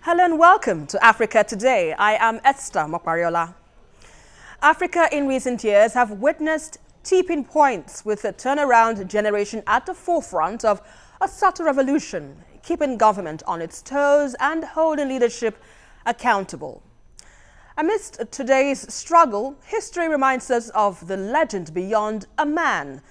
Hello and welcome to Africa Today. I am Esther Mokwariola. Africa in recent years have witnessed tipping points with a turnaround generation at the forefront of a subtle revolution, keeping government on its toes and holding leadership accountable. Amidst today's struggle, history reminds us of the legend beyond a man,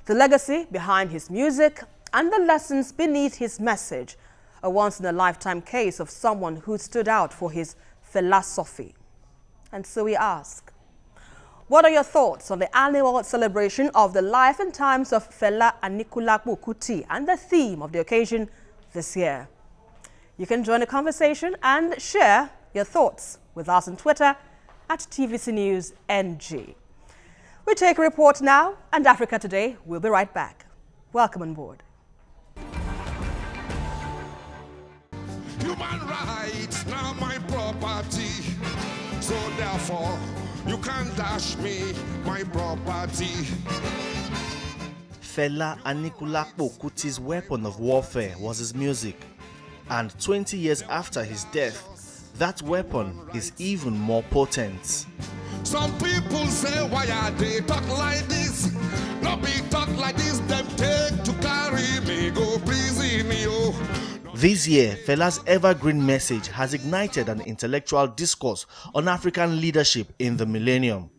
the legacy behind his music, and the lessons beneath his message, a once-in-a-lifetime case of someone who stood out for his philosophy. And so we ask, what are your thoughts on the annual celebration of the life and times of Fela Anikulapo Kuti and the theme of the occasion this year? You can join the conversation and share your thoughts with us on Twitter at TVC News NG. We take a report now, and Africa Today will be right back. Welcome on board. Human rights now my property, so therefore you can't dash me my property. Fela Anikulapo Kuti's weapon of warfare was his music, and 20 years after his death, that weapon is even more potent. Some people say, why are they talk like this? Not be talk like this, them take to carry me, go prison you. This year, Fela's evergreen message has ignited an intellectual discourse on African leadership in the millennium.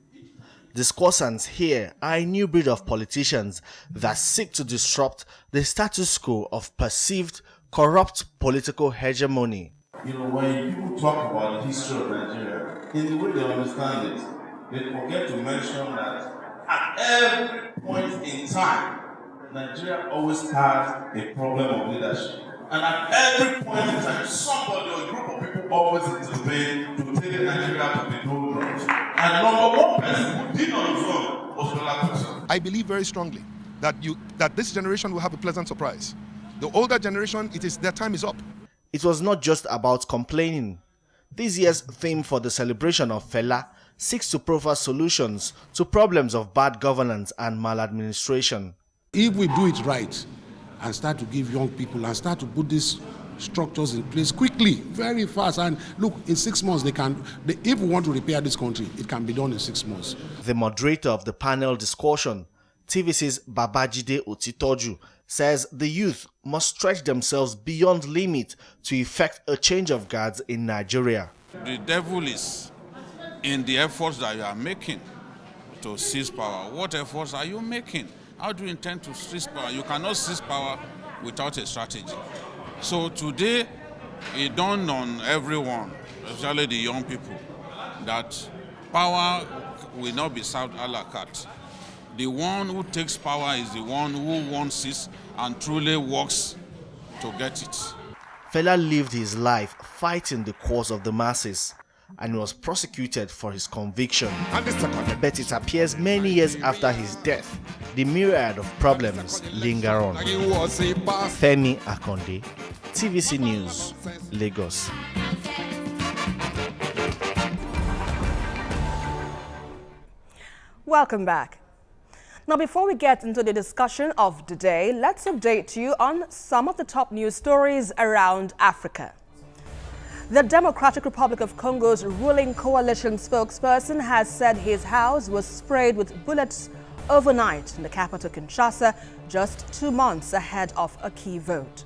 Discussants here are a new breed of politicians that seek to disrupt the status quo of perceived corrupt political hegemony. You know, when people talk about the history of Nigeria, in the way they understand it, they forget to mention that at every point in time, Nigeria always has a problem of leadership. And at every point in time, somebody or a group of people always intervene to take Nigeria to the doldrums. And number one person who did on his own was Fela Kuti. I believe very strongly that this generation will have a pleasant surprise. The older generation, their time is up. It was not just about complaining. This year's theme for the celebration of Fela seeks to proffer solutions to problems of bad governance and maladministration. If we do it right and start to give young people and start to put these structures in place quickly, very fast, and look, in 6 months if we want to repair this country, it can be done in 6 months. The moderator of the panel discussion, TVC's Babajide Otitoju, says the youth must stretch themselves beyond limit to effect a change of guards in Nigeria. The devil is in the efforts that you are making to seize power. What efforts are you making? How do you intend to seize power? You cannot seize power without a strategy. So today, it dawned on everyone, especially the young people, that power will not be served a la carte. The one who takes power is the one who wants it and truly works to get it. Fela lived his life fighting the cause of the masses and was prosecuted for his conviction. But it appears many years after his death, the myriad of problems linger on. Femi Akonde, TVC News, Lagos. Welcome back. Now, before we get into the discussion of the day, let's update you on some of the top news stories around Africa. The Democratic Republic of Congo's ruling coalition spokesperson has said his house was sprayed with bullets overnight in the capital Kinshasa, just 2 months ahead of a key vote.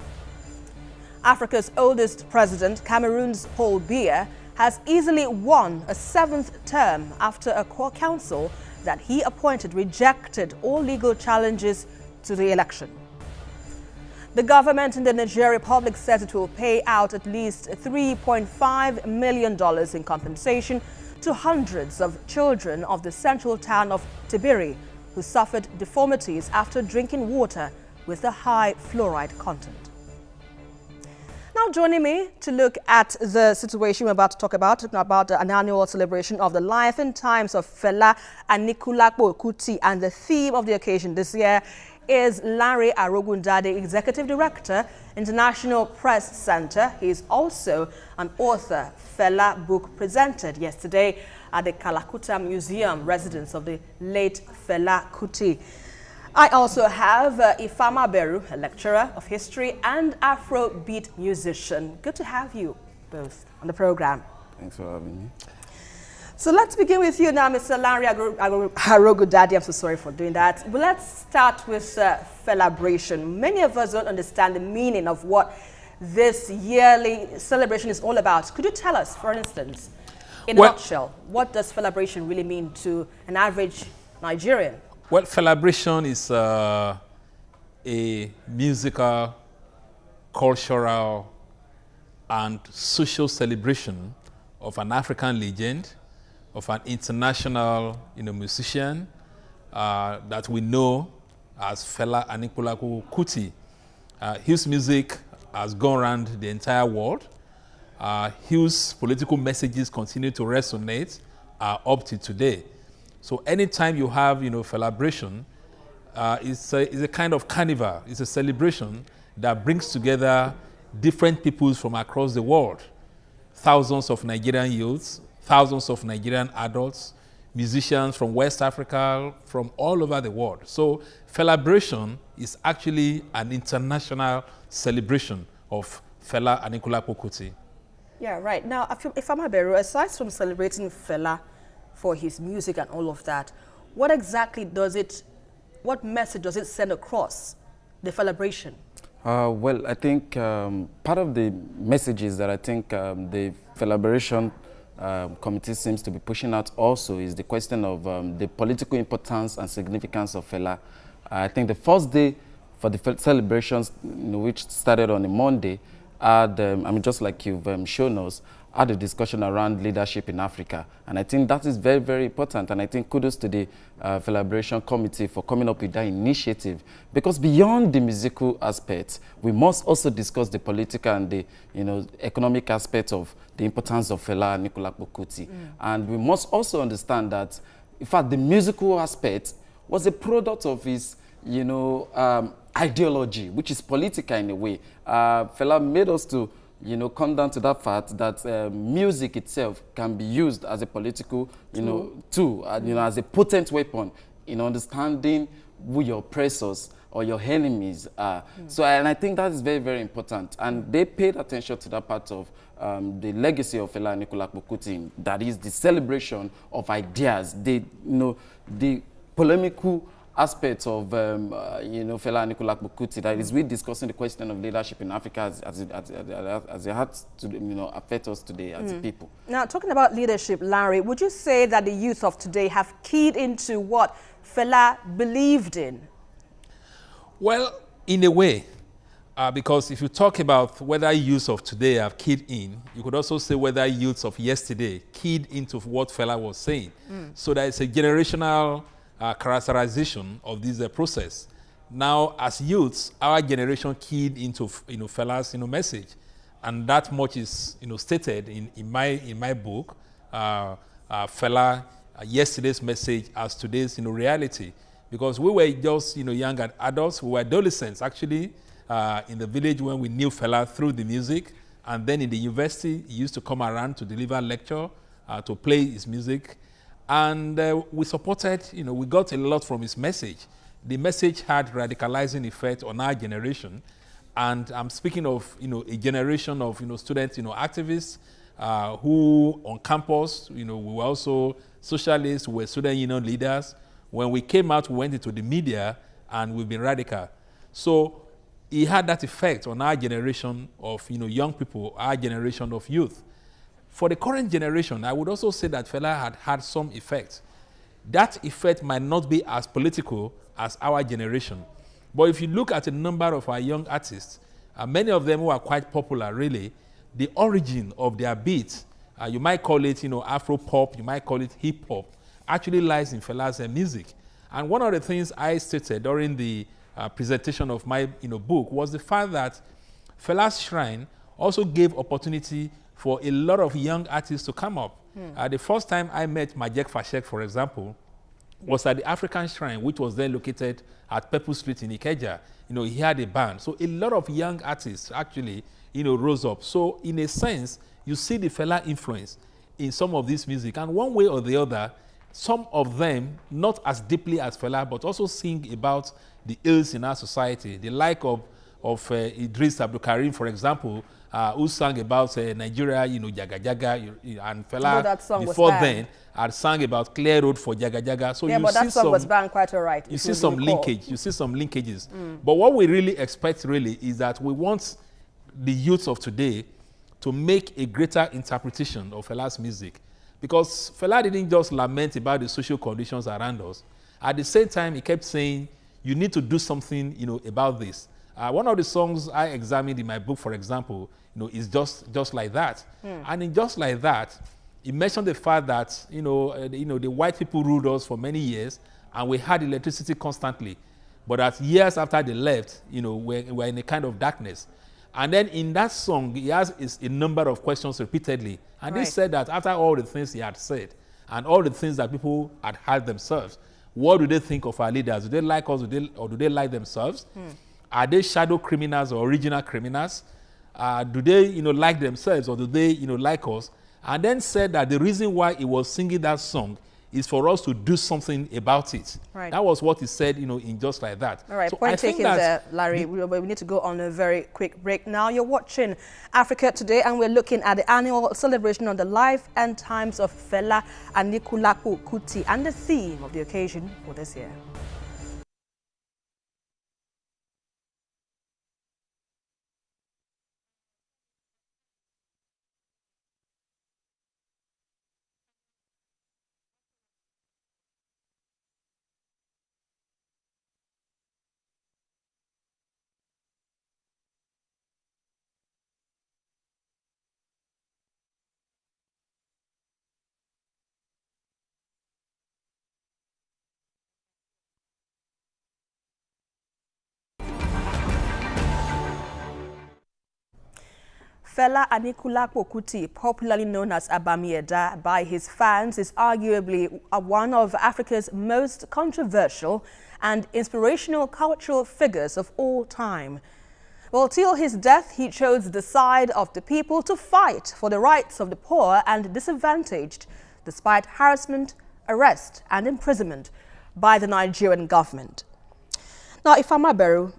Africa's oldest president, Cameroon's Paul Biya, has easily won a 7th term after a core council that he appointed rejected all legal challenges to the election. The government in the Niger Republic says it will pay out at least $3.5 million in compensation to hundreds of children of the central town of Tibiri who suffered deformities after drinking water with a high fluoride content. Now joining me to look at the situation we're about to talk about an annual celebration of the life and times of Fela Anikulapo Kuti and the theme of the occasion this year is Larry Arogundade, Executive Director, International Press Center. He is also an author. Fela book presented yesterday at the Kalakuta Museum, residence of the late Fela Kuti. I also have Ifama Beru, a lecturer of history and Afrobeat musician. Good to have you both on the program. Thanks for having me. So let's begin with you now, Mr. Larry Arogodadi. I'm so sorry for doing that. But let's start with Felabration. Many of us don't understand the meaning of what this yearly celebration is all about. Could you tell us, for instance, in a nutshell, what does Felabration really mean to an average Nigerian? Well, Felabration is a musical, cultural, and social celebration of an African legend, of an international, musician that we know as Fela Anikulapo Kuti. His music has gone around the entire world. His political messages continue to resonate up to today. So anytime you have, Felabration, it's a kind of carnival. It's a celebration that brings together different peoples from across the world. Thousands of Nigerian youths, thousands of Nigerian adults, musicians from West Africa, from all over the world. So Felabration is actually an international celebration of Fela Anikulapo Kuti. Yeah, right. Now, if I'm Aberu, aside from celebrating Fela for his music and all of that, what exactly what message does it send across the Felabration? Well, I think part of the messages that I think the Felabration committee seems to be pushing out also is the question of the political importance and significance of Fela. I think the first day for the celebrations, which started on a Monday, had, just like you've shown us, had a discussion around leadership in Africa. And I think that is very, very important. And I think kudos to the Felabration committee for coming up with that initiative. Because beyond the musical aspects, we must also discuss the political and the economic aspect of the importance of Fela Anikulapo Kuti. And we must also understand that, in fact, the musical aspect was a product of his, ideology, which is political in a way. Fela made us to come down to that fact that music itself can be used as a political, tool, as a potent weapon in understanding who your oppressors or your enemies are. So, and I think that is very, very important. And they paid attention to that part of the legacy of Fela Anikulapo Kuti, that is the celebration of ideas, the polemical aspects of Fela Anikulapo Kuti, that is we discussing the question of leadership in Africa as it had to affect us today as a people. Now, talking about leadership, Larry, would you say that the youth of today have keyed into what Fela believed in? Well, in a way, because if you talk about whether youths of today have keyed in, you could also say whether youths of yesterday keyed into what Fela was saying. So there is a generational characterization of this process. Now, as youths, our generation keyed into Fela's message, and that much is stated in my book, Fela yesterday's message as today's reality, because we were just young adults, we were adolescents actually in the village when we knew Fela through the music, and then in the university he used to come around to deliver lecture, to play his music. And we supported, we got a lot from his message. The message had radicalizing effect on our generation. And I'm speaking of, a generation of, students, activists who on campus, we were also socialists, we were student union leaders. When we came out, we went into the media and we've been radical. So he had that effect on our generation of, young people, our generation of youth. For the current generation, I would also say that Fela had some effect. That effect might not be as political as our generation. But if you look at a number of our young artists, many of them who are quite popular, really, the origin of their beats, you might call it, Afro-pop, you might call it hip-hop, actually lies in Fela's music. And one of the things I stated during the presentation of my book was the fact that Fela's Shrine also gave opportunity for a lot of young artists to come up. The first time I met Majek Fashek, for example, was at the African Shrine, which was then located at Purple Street in Ikeja. He had a band. So a lot of young artists actually, rose up. So in a sense, you see the Fela influence in some of this music. And one way or the other, some of them, not as deeply as Fela, but also sing about the ills in our society. The like of Idris Abdul Karim, for example, who sang about Nigeria, Jaga Jaga, and Fela that song was before banned. then had sang about Clear Road for Jaga Jaga. So Yeah, you but see that song was banned quite all right. You if see some recall. linkage. You see some linkages. But what we really expect really is that we want the youth of today to make a greater interpretation of Fela's music, because Fela didn't just lament about the social conditions around us. At the same time, he kept saying, you need to do something, about this. One of the songs I examined in my book, for example, is just like that. And in Just Like That, he mentioned the fact that the white people ruled us for many years, and we had electricity constantly. But that years after they left, we're in a kind of darkness. And then in that song, he has a number of questions repeatedly. And he said that after all the things he had said, and all the things that people had heard themselves, what do they think of our leaders? Do they like us, or do they like themselves? Are they shadow criminals or original criminals? Do they, like themselves, or do they, like us? And then said that the reason why he was singing that song is for us to do something about it. Right. That was what he said, in Just Like That. All right, so point taken there, Larry. We need to go on a very quick break now. You're watching Africa Today, and we're looking at the annual celebration on the life and times of Fela Anikulapo Kuti, and the theme of the occasion for this year. Fela Anikulapo Kuti, popularly known as Abamieda by his fans, is arguably one of Africa's most controversial and inspirational cultural figures of all time. Well, till his death, he chose the side of the people to fight for the rights of the poor and disadvantaged, despite harassment, arrest, and imprisonment by the Nigerian government. Now, Ifama Beru,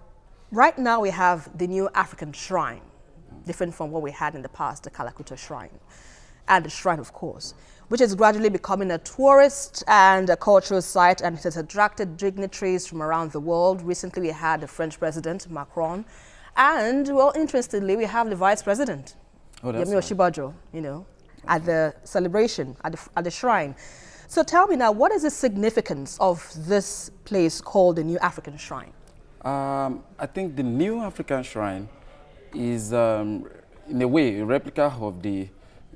right now we have the new African Shrine, different from what we had in the past, the Kalakuta Shrine, and the Shrine, of course, which is gradually becoming a tourist and a cultural site, and it has attracted dignitaries from around the world. Recently, we had the French President, Macron, and, well, interestingly, we have the Vice President, Yemi Oshibajo, at the celebration, at the Shrine. So tell me now, what is the significance of this place called the New African Shrine? I think the New African Shrine is, in a way, a replica of the,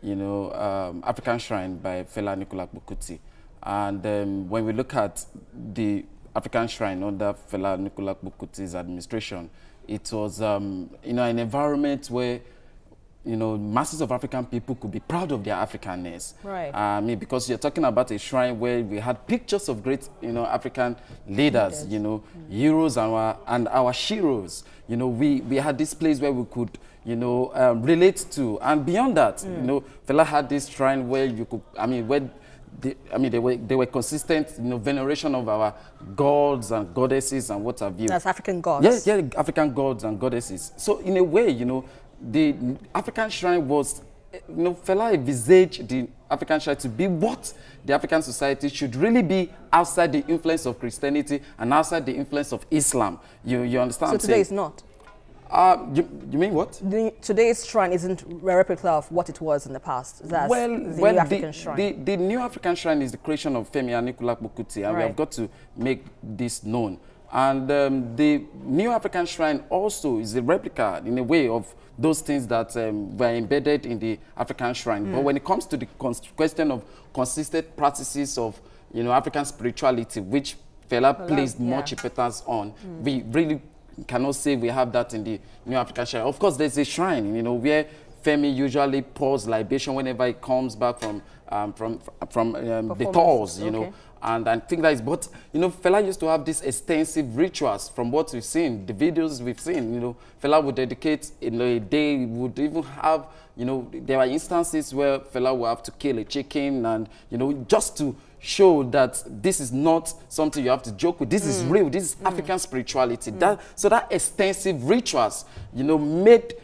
African Shrine by Fela Anikulapo Kuti. And when we look at the African Shrine under Fela Anikulapo Kuti's administration, it was, an environment where, masses of African people could be proud of their Africanness. Right. Because you're talking about a shrine where we had pictures of great, African leaders, heroes and our sheroes. We had this place where we could, relate to. And beyond that, Fela had this shrine where you could, where they were consistent, veneration of our gods and goddesses and what have you. That's African gods. Yeah, African gods and goddesses. So in a way, the African Shrine was, Fela envisaged the African Shrine to be what the African society should really be outside the influence of Christianity and outside the influence of Islam. You understand? So today is not? You mean what? Today's shrine isn't a replica of what it was in the past. That's the New African Shrine. The New African Shrine is the creation of Femi Anikulapo Kuti, and we have got to make this known. And the New African Shrine also is a replica, in a way, of those things that were embedded in the African Shrine. But when it comes to the question of consistent practices of, African spirituality, which Fela placed much importance on, we really cannot say we have that in the New African Shrine. Of course, there's a shrine, where Femi usually pours libation whenever he comes back from the tours, And I think that is, but, Fela used to have these extensive rituals from what we've seen, the videos we've seen, Fela would dedicate, a day, would even have, there are instances where Fela would have to kill a chicken and, just to show that this is not something you have to joke with. This is real. This is African spirituality. So that extensive rituals, made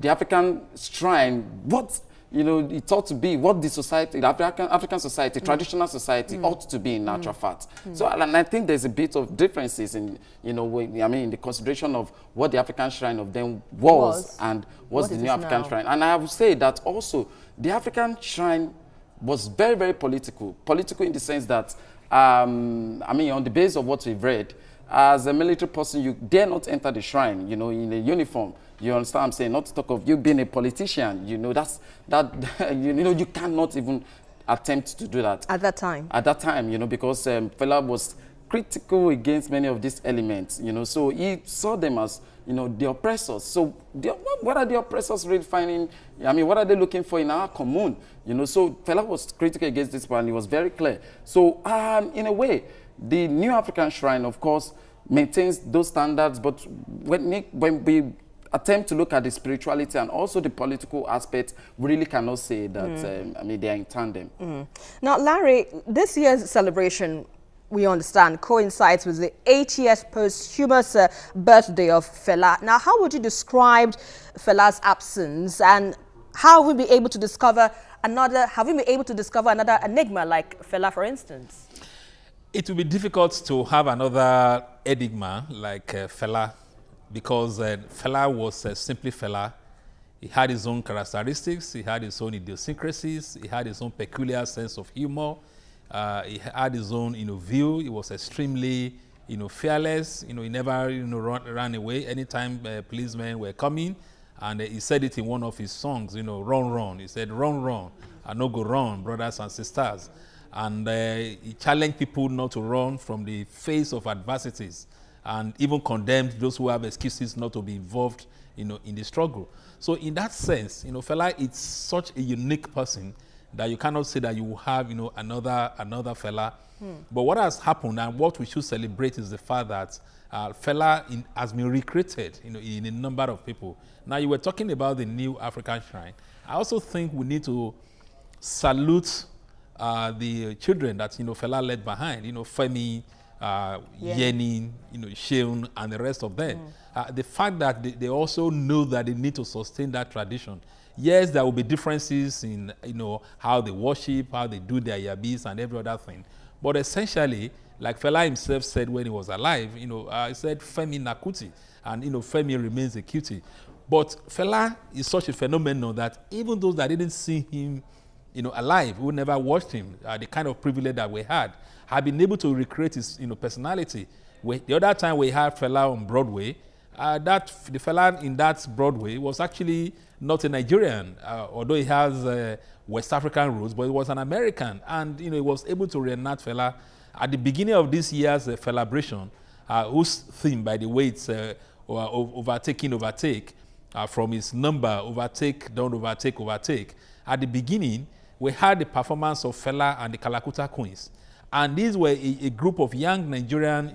the African shrine, what it ought to be, what the society, the African society, traditional society ought to be in natural fact. So, and I think there's a bit of differences in, in the consideration of what the African shrine of them was and what's the new African shrine. And I would say that also the African shrine was very, very political. Political in the sense that, on the basis of what we've read, as a military person, you dare not enter the shrine, in a uniform. You understand what I'm saying? Not to talk of you being a politician, you cannot even attempt to do that. At that time? At that time, because Fela was critical against many of these elements, so he saw them as, the oppressors. So what are the oppressors really finding? What are they looking for in our commune? So Fela was critical against this one, and he was very clear. So in a way, the new African shrine, of course, maintains those standards, but when we attempt to look at the spirituality and also the political aspect, we really cannot say that, they are in tandem. Now, Larry, this year's celebration, we understand, coincides with the 80th posthumous birthday of Fela. Now, how would you describe Fela's absence, and how have we been able to discover another enigma like Fela, for instance? It will be difficult to have another enigma like Fela, because Fela was simply Fela. He had his own characteristics, he had his own idiosyncrasies, he had his own peculiar sense of humor, he had his own view. He was extremely fearless. He never ran away anytime policemen were coming, and he said it in one of his songs, run, run. He said, run, run, and no go run, brothers and sisters. And he challenged people not to run from the face of adversities, and even condemned those who have excuses not to be involved in the struggle. So in that sense, Fela is such a unique person that you cannot say that you will have another Fela. But what has happened, and what we should celebrate, is the fact that Fela has been recreated in a number of people. Now, you were talking about the new African shrine. I also think we need to salute the children that Fela left behind, Femi, Yenin, Sheun, and the rest of them. The fact that they also know that they need to sustain that tradition. Yes, there will be differences in how they worship, how they do their yabis and every other thing. But essentially, like Fela himself said when he was alive, he said Femi Nakuti, and Femi remains a cutie. But Fela is such a phenomenon that even those that didn't see him alive, who never watched him, the kind of privilege that we had been able to recreate his personality. The other time we had Fela on Broadway, the Fela in that Broadway was actually not a Nigerian, although he has West African roots, but he was an American. And he was able to reenact Fela at the beginning of this year's celebration, whose theme, by the way, it's overtake, from his number, overtake, don't overtake, overtake. At the beginning, we had the performance of Fela and the Kalakuta Queens. And these were a group of young Nigerian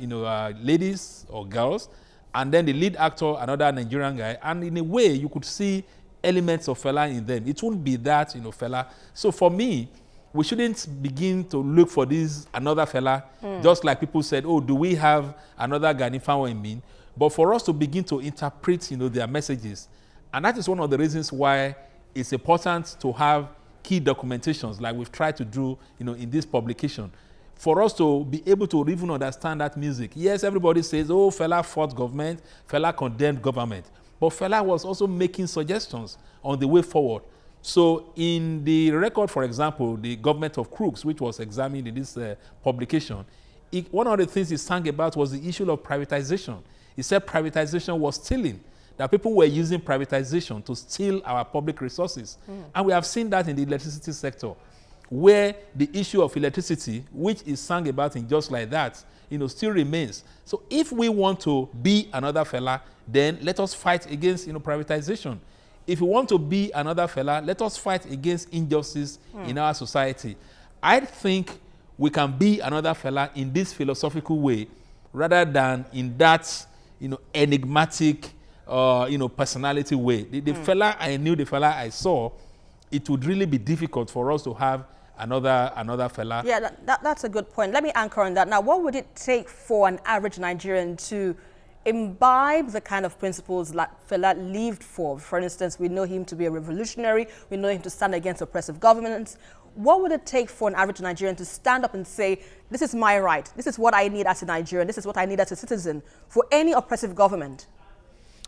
ladies or girls, and then the lead actor, another Nigerian guy. And in a way, you could see elements of Fela in them. It wouldn't be that, Fela. So for me, we shouldn't begin to look for another Fela, just like people said, oh, do we have another Gani Fawehinmi? But for us to begin to interpret, their messages. And that is one of the reasons why it's important to have key documentations like we've tried to do, in this publication, for us to be able to even understand that music. Yes, everybody says, oh, Fela fought government, Fela condemned government. But Fela was also making suggestions on the way forward. So in the record, for example, the Government of Crooks, which was examined in this publication, one of the things he sang about was the issue of privatization. He said privatization was stealing, that people were using privatization to steal our public resources. And we have seen that in the electricity sector, where the issue of electricity, which is sung about in Just Like That, still remains. So if we want to be another Fela, then let us fight against privatization. If we want to be another Fela, let us fight against injustice in our society. I think we can be another Fela in this philosophical way, rather than in that enigmatic personality way. The Fela I knew, the Fela I saw, it would really be difficult for us to have another Fela. Yeah, that's a good point. Let me anchor on that. Now, what would it take for an average Nigerian to imbibe the kind of principles that Fela lived for. For instance, we know him to be a revolutionary. We know him to stand against oppressive governments. What would it take for an average Nigerian to stand up and say, this is my right, this is what I need as a Nigerian, this is what I need as a citizen for any oppressive government?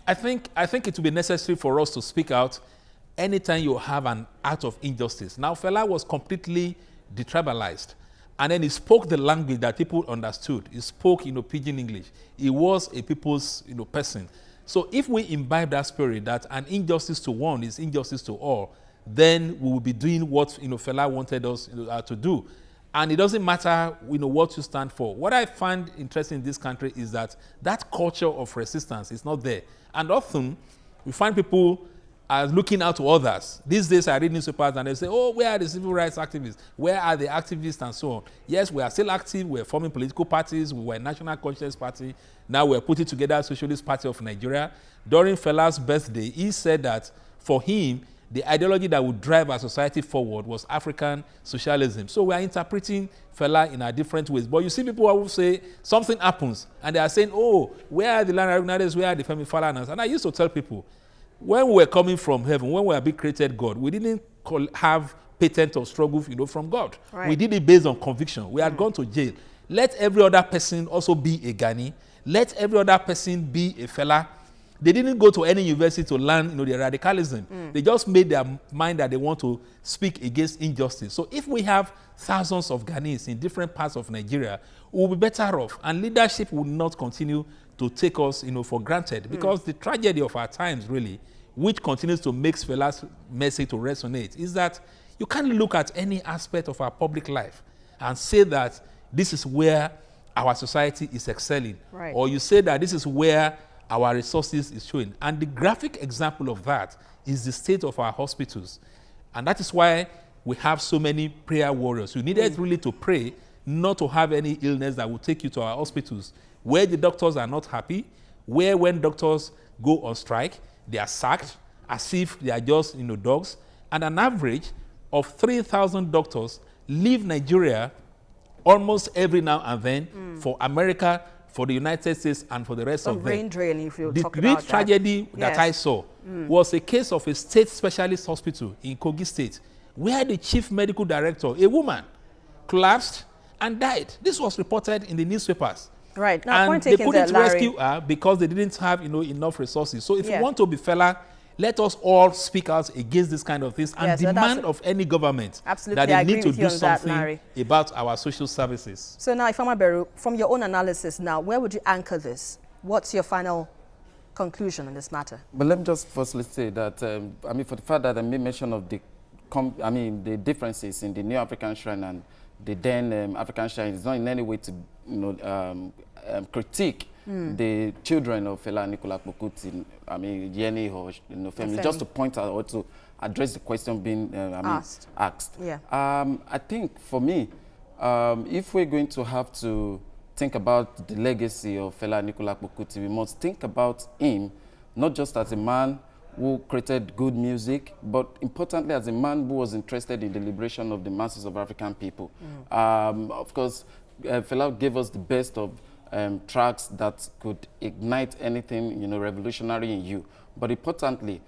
I think it will be necessary for us to speak out anytime you have an act of injustice. Now, Fela was completely detribalized. And then he spoke the language that people understood. He spoke, pidgin English. He was a people's, person. So if we imbibe that spirit that an injustice to one is injustice to all, then we will be doing what, Fela wanted us to do. And it doesn't matter, what you stand for. What I find interesting in this country is that culture of resistance is not there. And often, we find people looking out to others. These days I read newspapers and they say, oh, where are the civil rights activists? Where are the activists and so on? Yes, we are still active. We're forming political parties. We were a National Conscience Party. Now we're putting together a Socialist Party of Nigeria. During Fela's birthday, he said that for him, the ideology that would drive our society forward was African socialism. So we are interpreting Fela in a different ways. But you see people who say something happens and they are saying, oh, where are the land recognizers? Where are the Femi Falanas? And I used to tell people, when we were coming from heaven, when we were being created God, we didn't have patent or struggle, from God. Right. We did it based on conviction. We had gone to jail. Let every other person also be a Gani. Let every other person be a Fela. They didn't go to any university to learn, their radicalism. They just made their mind that they want to speak against injustice. So if we have thousands of Ghanaians in different parts of Nigeria, we will be better off, and leadership will not continue to take us, for granted. Because the tragedy of our times, really, which continues to make Fela's message to resonate, is that you can't look at any aspect of our public life and say that this is where our society is excelling. Right. Or you say that this is where our resources is showing. And the graphic example of that is the state of our hospitals. And that is why we have so many prayer warriors. You needed really to pray not to have any illness that will take you to our hospitals, where the doctors are not happy, where when doctors go on strike, they are sacked as if they are just, dogs. And an average of 3,000 doctors leave Nigeria almost every now and then for America, for the United States, and for the rest of them. Brain drain, if you talk about that. The great tragedy that I saw was a case of a state specialist hospital in Kogi State, where the chief medical director, a woman, collapsed and died. This was reported in the newspapers. Right. Now, and they couldn't rescue her because they didn't have, enough resources. So if you want to be Fela, let us all speak out against this kind of things and demand of any government that they need to do something about our social services. So now, Ifeoma Beru, from your own analysis now, where would you anchor this? What's your final conclusion on this matter? But let me just firstly say that, for the fact that I made mention of the differences in the New African Shrine and the then African Shrine is not in any way to, critique the children of Fela Nicola Kpokuti, Yeni or Femi, just to point out or to address the question being asked. Yeah. I think for me, if we're going to have to think about the legacy of Fela Nicola Kpokuti, we must think about him not just as a man who created good music, but importantly as a man who was interested in the liberation of the masses of African people. Of course, Fela gave us the best of tracks that could ignite anything, revolutionary in you. But importantly,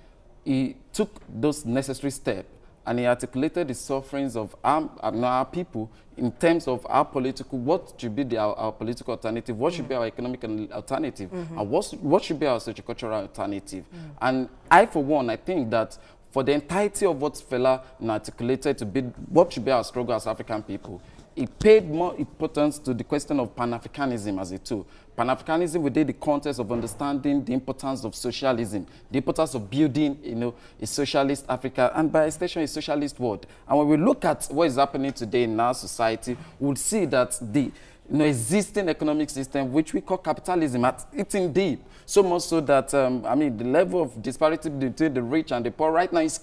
he took those necessary steps and he articulated the sufferings of our people in terms of our political, what should be our political alternative, what should be our economic alternative, and what should be our sociocultural alternative. And I, for one, I think that for the entirety of what Fela articulated to be what should be our struggle as African people, it paid more importance to the question of Pan-Africanism as a tool. Pan-Africanism within the context of understanding the importance of socialism, the importance of building, a socialist Africa, and by extension, a socialist world. And when we look at what is happening today in our society, we'll see that the existing economic system, which we call capitalism, at eating deep. So much so that, the level of disparity between the rich and the poor right now is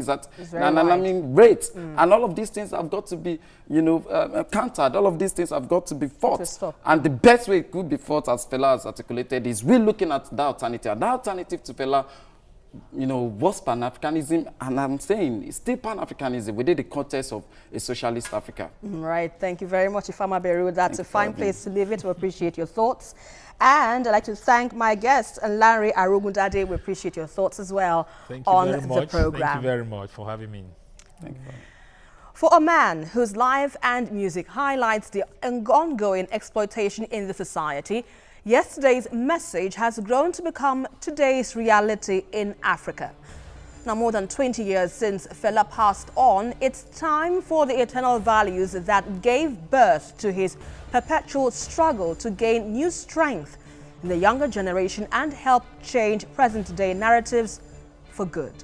at an alarming rate. And all of these things have got to be, countered. All of these things have got to be fought. And the best way it could be fought, as Fela has articulated, is we're looking at that alternative. And that alternative to Fela was Pan-Africanism, and I'm saying it's still Pan-Africanism within the context of a socialist Africa. Right. Thank you very much, Ifama Beru. That's a fine place to leave it. We appreciate your thoughts. And I'd like to thank my guest, Larry Arugundade. We appreciate your thoughts as well on the program. Thank you very much for having me. Thank you. For a man whose life and music highlights the ongoing exploitation in the society, yesterday's message has grown to become today's reality in Africa. Now, more than 20 years since Fela passed on, it's time for the eternal values that gave birth to his perpetual struggle to gain new strength in the younger generation and help change present-day narratives for good.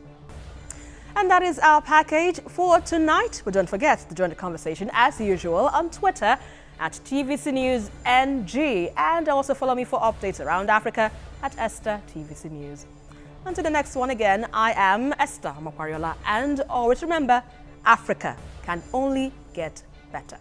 And that is our package for tonight. But don't forget to join the conversation as usual on Twitter at TVC News NG, and also follow me for updates around Africa at Esther TVC News. Until the next one again, I am Esther Mokwariola, and always remember, Africa can only get better.